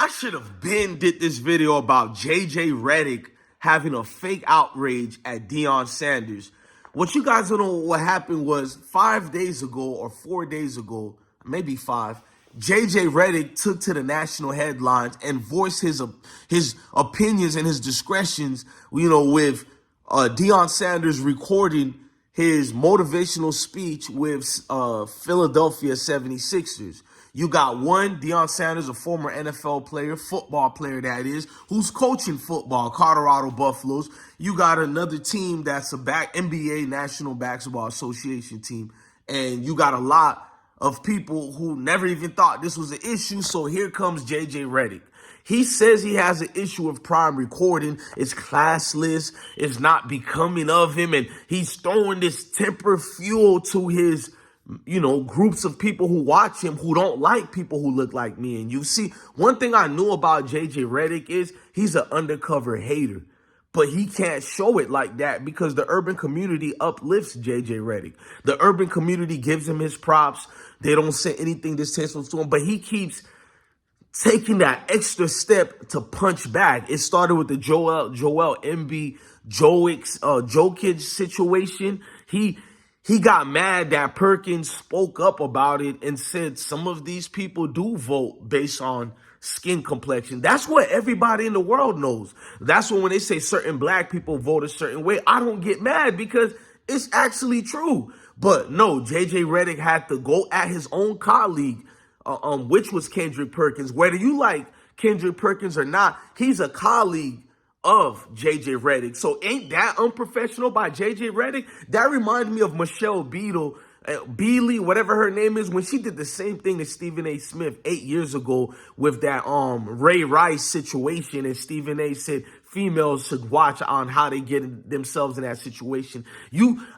I should have did this video about JJ Redick having a fake outrage at Deion Sanders. What you guys don't know what happened was 5 days ago or 4 days ago, maybe 5, JJ Redick took to the national headlines and voiced his opinions and his discretions, with Deion Sanders recording his motivational speech with Philadelphia 76ers. You got one, Deion Sanders, a former NFL player, football player that is, who's coaching football, Colorado Buffaloes. You got another team that's a NBA, National Basketball Association team. And you got a lot of people who never even thought this was an issue. So here comes JJ Redick. He says he has an issue with Prime recording. It's classless. It's not becoming of him. And he's throwing this temper fuel to his, groups of people who watch him who don't like people who look like me and you. See, one thing I knew about JJ Redick is he's an undercover hater. But he can't show it like that because the urban community uplifts JJ Redick. The urban community gives him his props. They don't say anything distasteful to him, but he keeps taking that extra step to punch back. It started with the Joel Embiid Jokic situation. He got mad that Perkins spoke up about it and said some of these people do vote based on skin complexion. That's what everybody in the world knows. That's when they say certain black people vote a certain way, I don't get mad because it's actually true. But no, JJ Redick had to go at his own colleague, which was Kendrick Perkins. Whether you like Kendrick Perkins or not, he's a colleague of JJ Redick. So ain't that unprofessional by JJ Redick? That reminded me of Michelle Beasley, whatever her name is, when she did the same thing to Stephen A. Smith 8 years ago with that Ray Rice situation, and Stephen A. said females should watch on how they get themselves in that situation.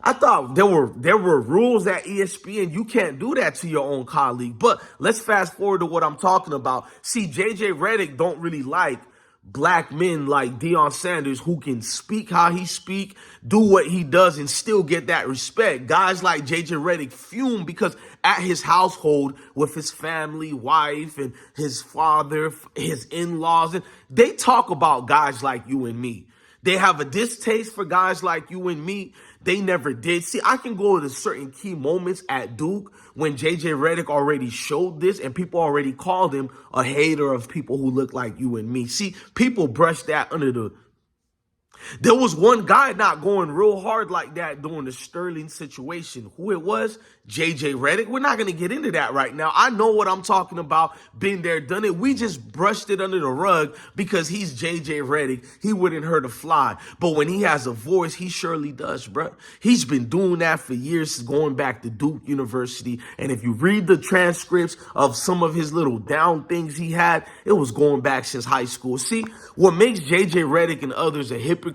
I thought there were rules at ESPN. You can't do that to your own colleague. But let's fast forward to what I'm talking about. See, JJ Redick don't really like black men like Deion Sanders who can speak how he speak, do what he does, and still get that respect. Guys like JJ Redick fume because at his household with his family, wife, and his father, his in-laws, and they talk about guys like you and me. They have a distaste for guys like you and me. They never did. See, I can go to certain key moments at Duke when JJ Redick already showed this and people already called him a hater of people who look like you and me. See, people brush that under the... There was one guy not going real hard like that during the Sterling situation. Who it was? JJ Redick. We're not going to get into that right now. I know what I'm talking about. Been there, done it. We just brushed it under the rug because he's JJ Redick. He wouldn't hurt a fly. But when he has a voice, he surely does, bro. He's been doing that for years, going back to Duke University. And if you read the transcripts of some of his little down things he had, it was going back since high school. See, what makes JJ Redick and others a hypocrite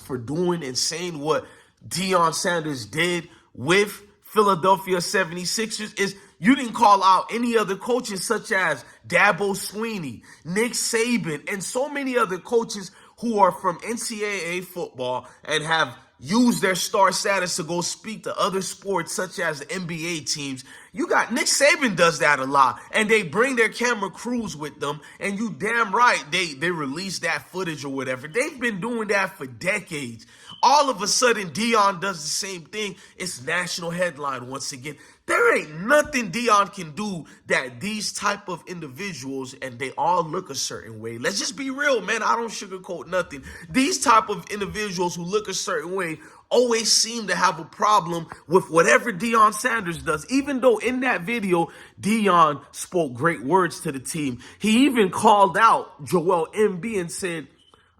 for doing and saying what Deion Sanders did with Philadelphia 76ers is you didn't call out any other coaches such as Dabo Swinney, Nick Saban, and so many other coaches who are from NCAA football and have used their star status to go speak to other sports such as the NBA teams. You got Nick Saban does that a lot, and they bring their camera crews with them, and you damn right they release that footage or whatever. They've been doing that for decades. All of a sudden, Deion does the same thing. It's national headline once again. There ain't nothing Deion can do that these type of individuals, and they all look a certain way. Let's just be real, man. I don't sugarcoat nothing. These type of individuals who look a certain way always seem to have a problem with whatever Deion Sanders does. Even though in that video, Deion spoke great words to the team. He even called out Joel Embiid and said,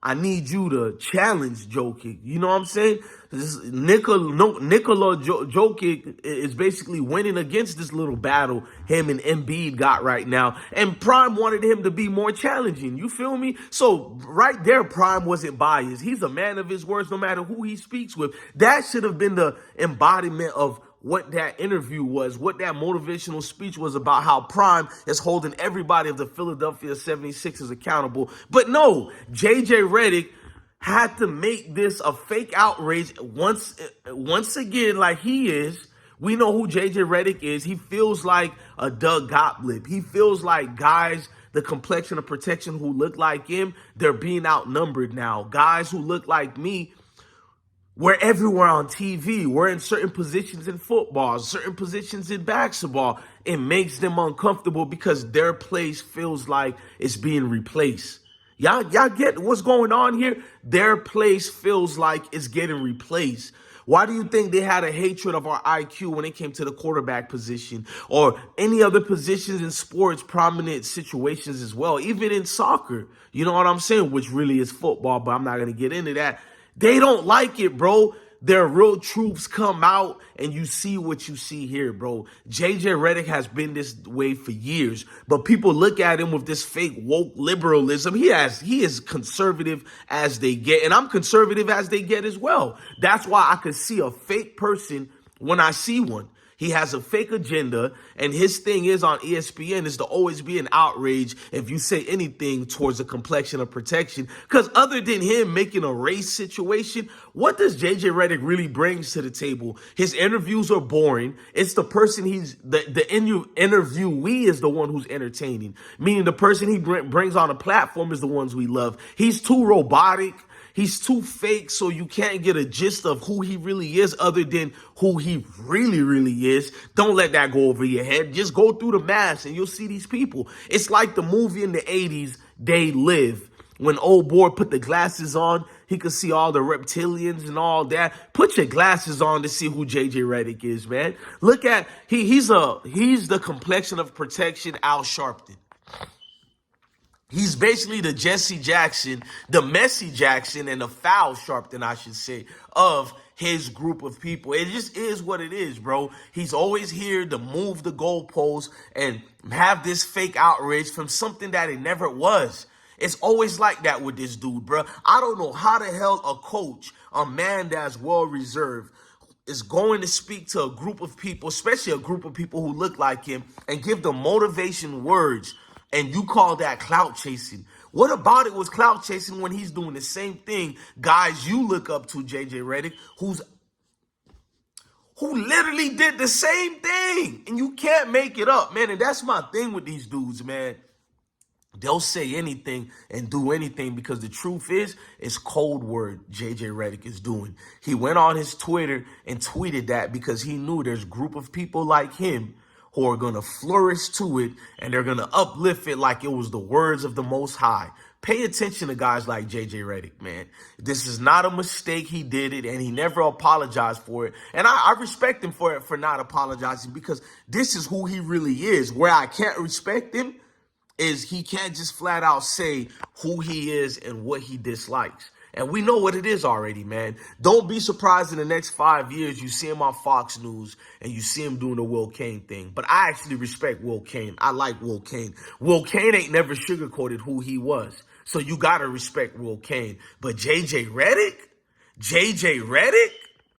I need you to challenge Jokic. You know what I'm saying? Nikola Jokic is basically winning against this little battle him and Embiid got right now. And Prime wanted him to be more challenging. You feel me? So right there, Prime wasn't biased. He's a man of his words no matter who he speaks with. That should have been the embodiment of what that interview was, what that motivational speech was about, how Prime is holding everybody of the Philadelphia 76ers accountable. But no, JJ Redick had to make this a fake outrage once again like he is. We know who JJ Redick is. He feels like a Doug Gottlieb. He feels like guys the complexion of protection who look like him, they're being outnumbered now. Guys who look like me, we're everywhere on TV. We're in certain positions in football, certain positions in basketball. It makes them uncomfortable because their place feels like it's being replaced. Y'all get what's going on here? Their place feels like it's getting replaced. Why do you think they had a hatred of our IQ when it came to the quarterback position or any other positions in sports, prominent situations as well, even in soccer? You know what I'm saying? Which really is football, but I'm not going to get into that. They don't like it, bro. Their real truths come out and you see what you see here, bro. JJ Redick has been this way for years, but people look at him with this fake woke liberalism. He is conservative as they get, and I'm conservative as they get as well. That's why I could see a fake person when I see one. He has a fake agenda, and his thing is on ESPN is to always be an outrage if you say anything towards the complexion of protection. Because other than him making a race situation, what does JJ Redick really brings to the table? His interviews are boring. It's the person the interviewee is the one who's entertaining, meaning the person he brings on a platform is the ones we love. He's too robotic. He's too fake, so you can't get a gist of who he really is other than who he really, really is. Don't let that go over your head. Just go through the mass and you'll see these people. It's like the movie in the 80s, They Live. When old boy put the glasses on, he could see all the reptilians and all that. Put your glasses on to see who JJ Redick is, man. Look at, he's the complexion of protection, Al Sharpton. He's basically the Jesse Jackson, the Messi Jackson, and the Foul Sharpton, I should say, of his group of people. It just is what it is, bro. He's always here to move the goalposts and have this fake outrage from something that it never was. It's always like that with this dude, bro. I don't know how the hell a coach, a man that's well-reserved, is going to speak to a group of people, especially a group of people who look like him, and give them motivation words. And you call that clout chasing. What about it was clout chasing when he's doing the same thing? Guys you look up to, JJ Redick, who literally did the same thing. And you can't make it up, man. And that's my thing with these dudes, man. They'll say anything and do anything because the truth is, it's cold word JJ Redick is doing. He went on his Twitter and tweeted that because he knew there's a group of people like him who are going to flourish to it, and they're going to uplift it like it was the words of the Most High. Pay attention to guys like JJ Redick, man. This is not a mistake. He did it, and he never apologized for it. And I respect him for it, for not apologizing, because this is who he really is. Where I can't respect him is he can't just flat out say who he is and what he dislikes. And we know what it is already, man. Don't be surprised in the next 5 years you see him on Fox News and you see him doing the Will Cain thing. But I actually respect Will Cain. I like Will Cain. Will Cain ain't never sugarcoated who he was. So you got to respect Will Cain. But JJ Redick? JJ Redick?